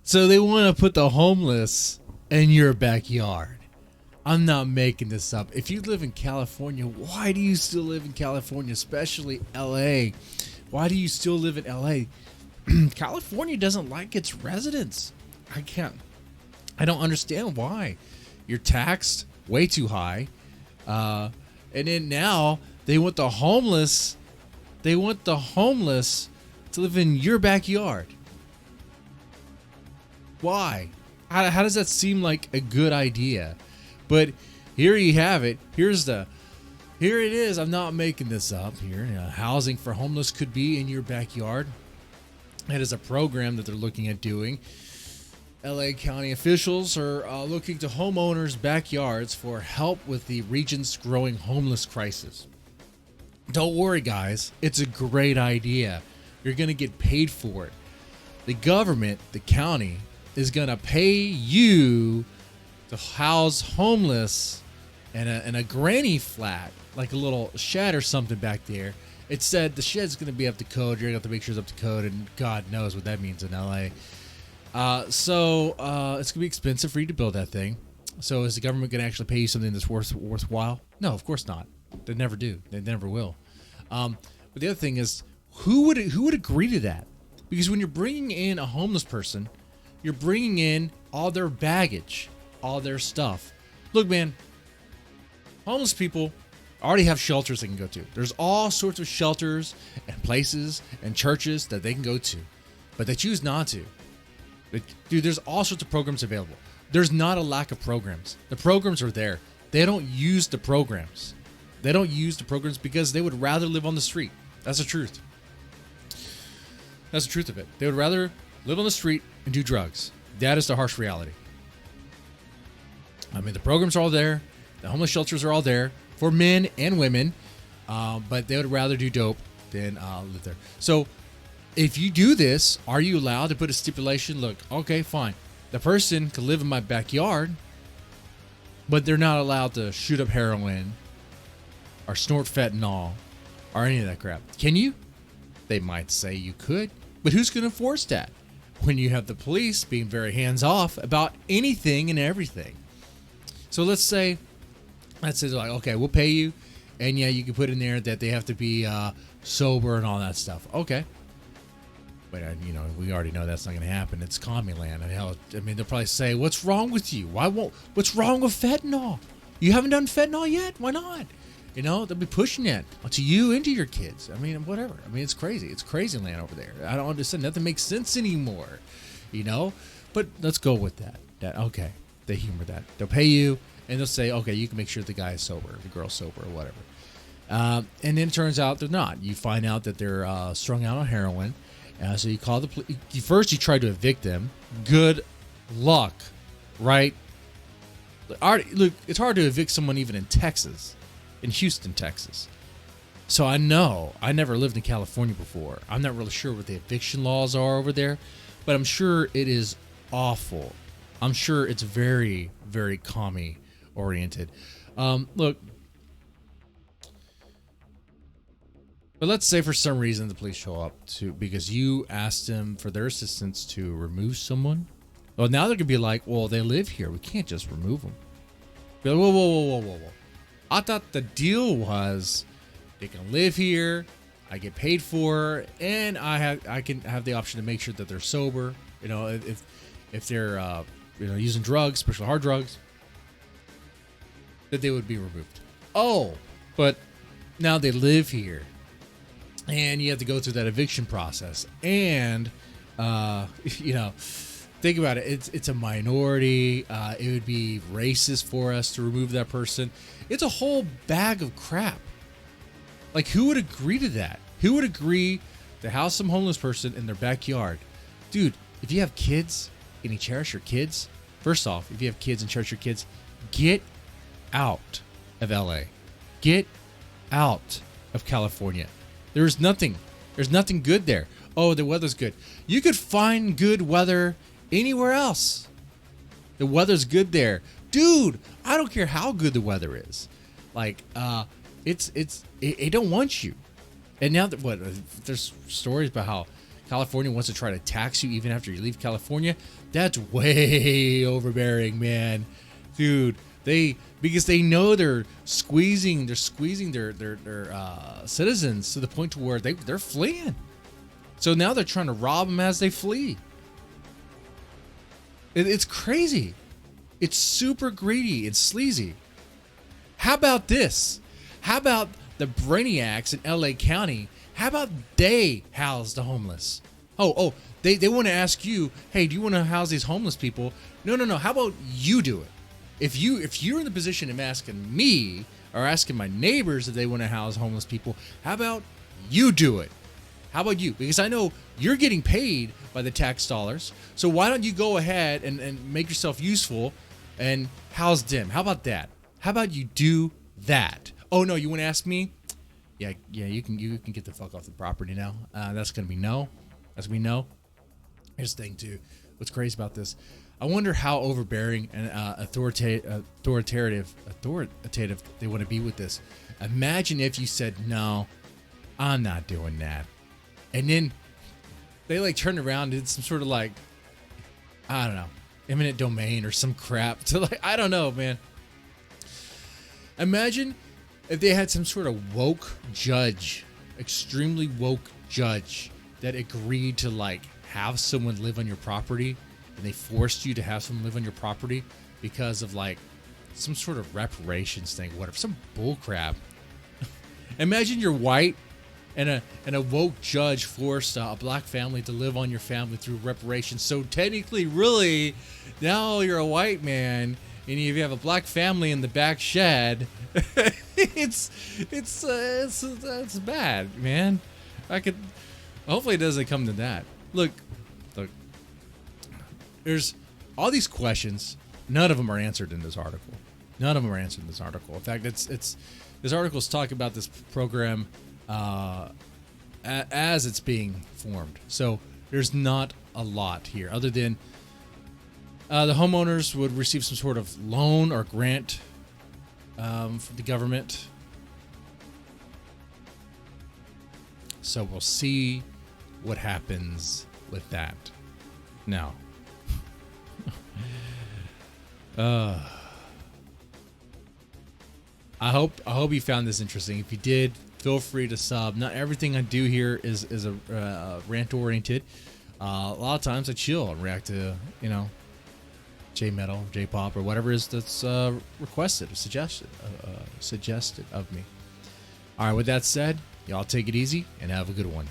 So they want to put the homeless in your backyard. I'm not making this up. If you live in California, why do you still live in California, especially LA? Why do you still live in LA? California doesn't like its residents. I don't understand why. You're taxed way too high. And then now they want the homeless to live in your backyard. Why? How does that seem like a good idea? But here you have it. Here it is. I'm not making this up here. Housing for homeless could be in your backyard. That is a program that they're looking at doing. LA County officials are looking to homeowners' backyards for help with the region's growing homeless crisis. Don't worry, guys. It's a great idea. You're going to get paid for it. The government, the county, is going to pay you to house homeless in a granny flat, like a little shed or something back there. It said the shed's going to be up to code. You're going to have to make sure it's up to code, and God knows what that means in LA. So it's going to be expensive for you to build that thing. So is the government going to actually pay you something that's worthwhile? No, of course not. They never do. They never will. But the other thing is, who would agree to that? Because when you're bringing in a homeless person, you're bringing in all their baggage, all their stuff. Look, man, homeless people already have shelters they can go to. There's all sorts of shelters and places and churches that they can go to, but they choose not to. Dude, there's all sorts of programs available. There's not a lack of programs. The programs are there. They don't use the programs. They don't use the programs because they would rather live on the street. That's the truth. That's the truth of it. They would rather live on the street and do drugs. That is the harsh reality. I mean, the programs are all there. The homeless shelters are all there for men and women, but they would rather do dope than live there. So if you do this, are you allowed to put a stipulation? Look, okay, fine. The person can live in my backyard, but they're not allowed to shoot up heroin or snort fentanyl or any of that crap. Can you? They might say you could, but who's going to enforce that when you have the police being very hands-off about anything and everything? So let's say like, okay, we'll pay you, and yeah, you can put in there that they have to be sober and all that stuff. Okay. But, we already know that's not going to happen. It's commie land. And hell, I mean, they'll probably say, what's wrong with you? What's wrong with fentanyl? You haven't done fentanyl yet? Why not? They'll be pushing it onto you and to your kids. I mean, whatever. I mean, it's crazy. It's crazy land over there. I don't understand. Nothing makes sense anymore, But let's go with that. Okay, they humor that. They'll pay you, and they'll say, okay, you can make sure the guy is sober, the girl's sober, or whatever. And then it turns out they're not. You find out that they're strung out on heroin. So you call the police. First, you try to evict them. Good luck, right? Look, it's hard to evict someone even in Texas, in Houston, Texas. So I know. I never lived in California before. I'm not really sure what the eviction laws are over there, but I'm sure it is awful. I'm sure it's very, very commie oriented. Look. But let's say for some reason the police show up because you asked them for their assistance to remove someone. Well, now they're going to be like, well, they live here. We can't just remove them. Be like, whoa. I thought the deal was they can live here, I get paid for, and I can have the option to make sure that they're sober. If they're using drugs, especially hard drugs, that they would be removed. Oh, but now they live here. And you have to go through that eviction process. And, think about it. It's a minority. It would be racist for us to remove that person. It's a whole bag of crap. Like, who would agree to that? Who would agree to house some homeless person in their backyard? Dude, if you have kids and you cherish your kids, first off, if you have kids and cherish your kids, get out of LA. Get out of California. There's nothing good there. Oh, the weather's good. You could find good weather anywhere else. The weather's good there. Dude, I don't care how good the weather is. Like, it don't want you. And now there's stories about how California wants to try to tax you even after you leave California. That's way overbearing, man. Dude, because they know they're squeezing their citizens to the point to where they're fleeing. So now they're trying to rob them as they flee. It's crazy. It's super greedy and sleazy. How about this? How about the brainiacs in LA County? How about they house the homeless? They want to ask you, hey, do you want to house these homeless people? No. How about you do it? If you're in the position of asking me or asking my neighbors if they want to house homeless people, how about you do it? How about you? Because I know you're getting paid by the tax dollars. So why don't you go ahead and make yourself useful and house them? How about that? How about you do that? Oh no, you want to ask me? Yeah, you can get the fuck off the property now. That's gonna be no. That's gonna be no. Here's the thing too. What's crazy about this? I wonder how overbearing and authoritative they want to be with this. Imagine if you said, no, I'm not doing that. And then they like turned around and did some sort of like, I don't know, eminent domain or some crap to like, I don't know, man. Imagine if they had some sort of woke judge, extremely woke judge that agreed to like have someone live on your property, and they forced you to have someone live on your property because of like some sort of reparations thing, whatever, some bull crap. Imagine you're white and a woke judge forced a black family to live on your family through reparations. So technically, really, now you're a white man and if you have a black family in the back shed, it's bad, man. Hopefully it doesn't come to that. Look, there's all these questions. None of them are answered in this article. In fact, this article's talking about this program as it's being formed. So there's not a lot here other than the homeowners would receive some sort of loan or grant from the government. So we'll see what happens with that. Now, I hope you found this interesting. If you did, feel free to sub. Not everything I do here is a rant oriented. A lot of times I chill and react to J-metal, J-pop, or whatever is that's requested or suggested of me. All right, with that said, y'all take it easy and have a good one.